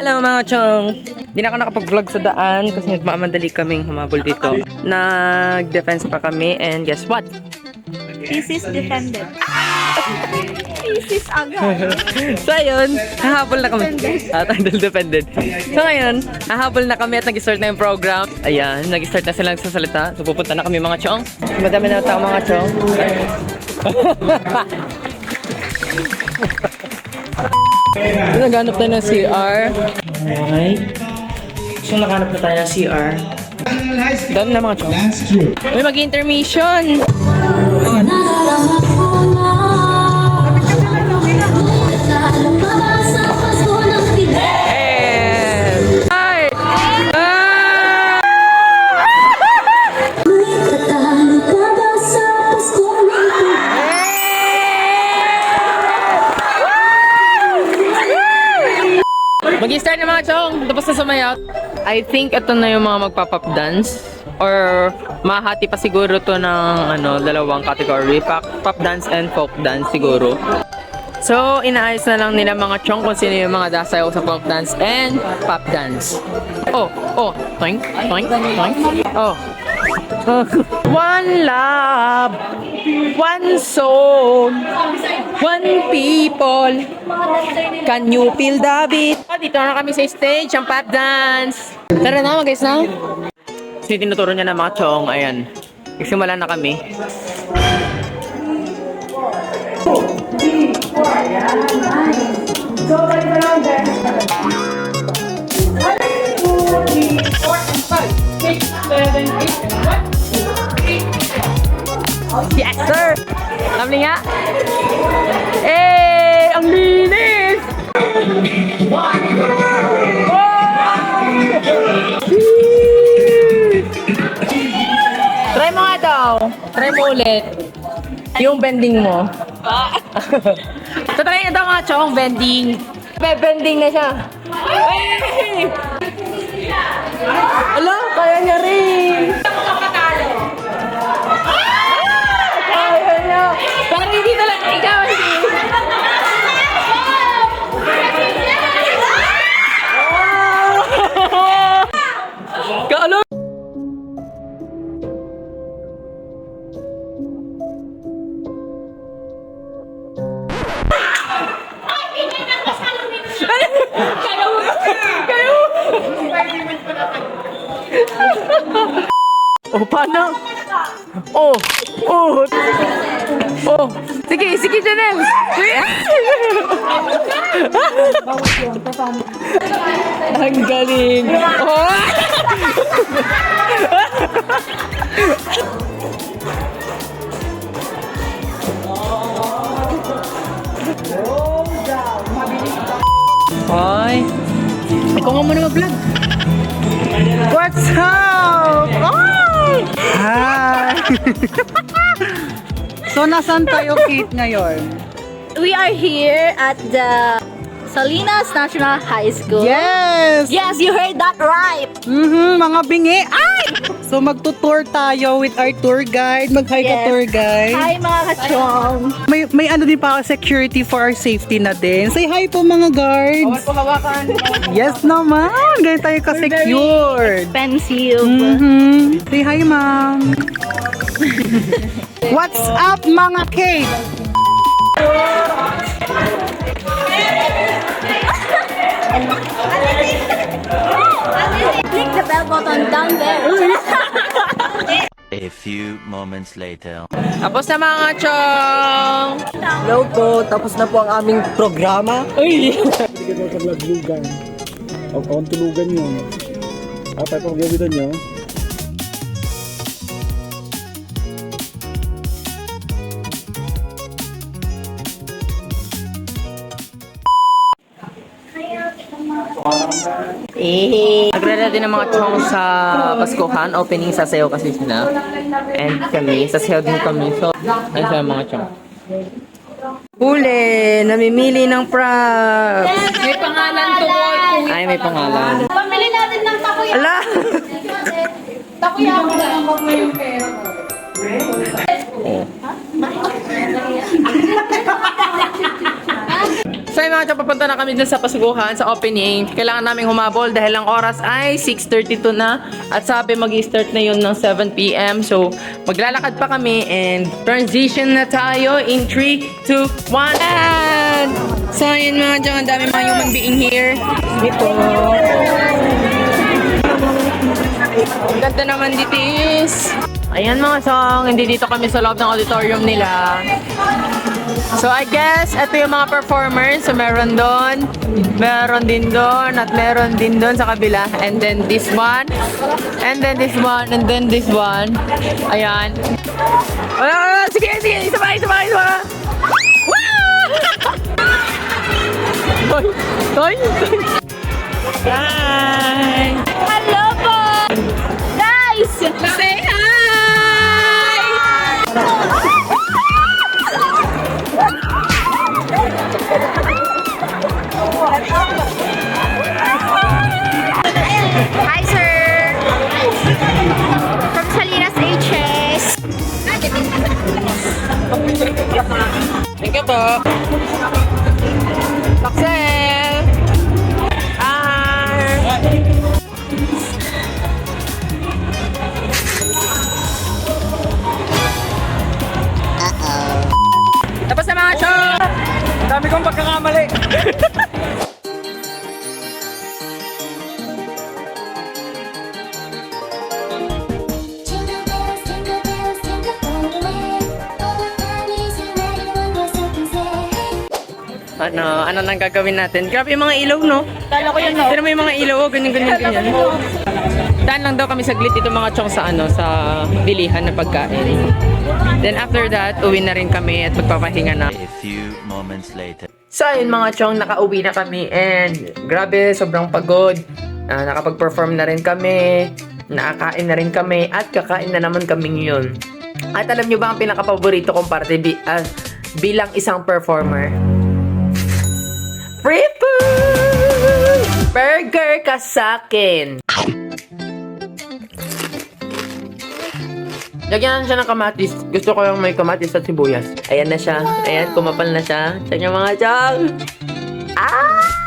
Hello mga chong! Di na ako nakapag-vlog sa daan kasi nagmamadali kaming humabol dito. Nag-defense pa kami and guess what? Thesis defended. Thesis agad. So ayun, hahabol na kami. Title defended. So ngayon, hahabol na kami at nag-start na yung program. Ayan, nag-start na silang sasalita. So pupunta na kami mga chong. Madami na tao mga chong. Naghanap tayo ng CR. Okay. So naghanap na tayo ng CR. Dami na mga chong. May mag-intermission. Mag-start na mga chong, tapos na sumayaw. I think ito na yung mga magpa-pop dance. Or mahati pa siguro to ng dalawang category. Pop dance and folk dance siguro. So, inaayos na lang nila mga chong kung sino yung mga dasayaw sa folk dance and pop dance. Oh, toink, toink, toink. Oh. One love, one soul, one people. Can you feel the beat? Dito na kami sa stage, ang pop dance. Tara na, guys na. Kasi tinuturo niya na mga chong, ayan. Nagsimula na kami. Yes, sir! Lovely nga! Eh, ang linis! Try mo nga daw. Try mo ulit. Yung bending mo. So, try nga daw nga, chong, bending. Bending na siya. Ay! Ala, kaya niya rin. Kaya niya. Parang hindi talaga ikaw. Kaalo. Oh, paano? Oh. Sige, Janel. Ang galing. Oh. Hoy. Ikaw nga muna mag-vlog. What's up? Hi! So, nasan tayo, Kate, ngayon? We are here at the Salinas National High School. Yes! Yes, you heard that right. Mga bingi. Ay! So, magtutour tayo with our tour guide. Mag-hi ka, Yes. tour guide. Hi mga kachong. May ano din pa, security for our safety na din. Say hi po, mga guards. Hawakan. Yes naman. Ganyan tayo ka-secured. Expensive. Say hi, ma'am. What's up, mga Kate? Click the bell button down there. A few moments later. Tapos na mga chong. Hello po, tapos na po ang aming programa. Uy. Hindi ka sa vlog-vlogan. Ang tulugan yun. Tayo pang gawitan nyo. Nagre-ready ng mga chong sa Paskuhan. Opening sa sayo kasi sila. And kami, sa sayo din kami. So, ayun sila mga chong. Huli! Namimili ng props! May pangalan to po. Ay, may pangalan. Pamili natin ng takoyaki. Ala! Takoyaki na lang mo yung pera. So, yung mga chong, papunta na kami dun sa pasuguhan, sa opening. Kailangan namin humabol dahil ang oras ay 6:32 na. At sabi mag-start na yun ng 7 p.m. So, maglalakad pa kami and transition na tayo in 3, 2, 1, and... So, yun mga chong, ang dami mga human being here. Ito. Ang ganda naman dito is... Ayan mga chong, hindi dito kami sa loob ng auditorium nila. So I guess, ito yung mga performers. So meron doon, meron din doon, at meron din doon sa kabila. And then this one, and then this one, and then this one. Ayan. Wala. Sige, isa pa. Wow! Toy! Hi! Hello po! Guys! Say hi! Hi, sir! From Salinas HS. Thank you po. Maxel! Tapos na mga chong! Dami kong pagkakamali. Jingle bells, jingle bells, jingle all the way. All the families united, one voice up and say, Ano nang gagawin natin? Grabe yung mga ilaw, no? Kala ko yun, no? Pero may mga ilaw, oh, ganyan. Daan lang daw kami saglit dito mga chong sa sa bilihan na pagkain. Then after that, uwi na rin kami at magpapahinga na. A few moments later. So ayun mga chong, nakauwi na kami and grabe, sobrang pagod. Nakapag-perform na rin kami, nakakain na rin kami at kakain na naman kami ngayon. At alam nyo ba ang pinaka-paborito kong parte bilang isang performer? Free food! Burger ka sa'kin! Lagyan siya ng kamatis. Gusto ko yung may kamatis at sibuyas. Ayan na siya. Ayan, kumapal na siya. Siya yung mga chong. Ah!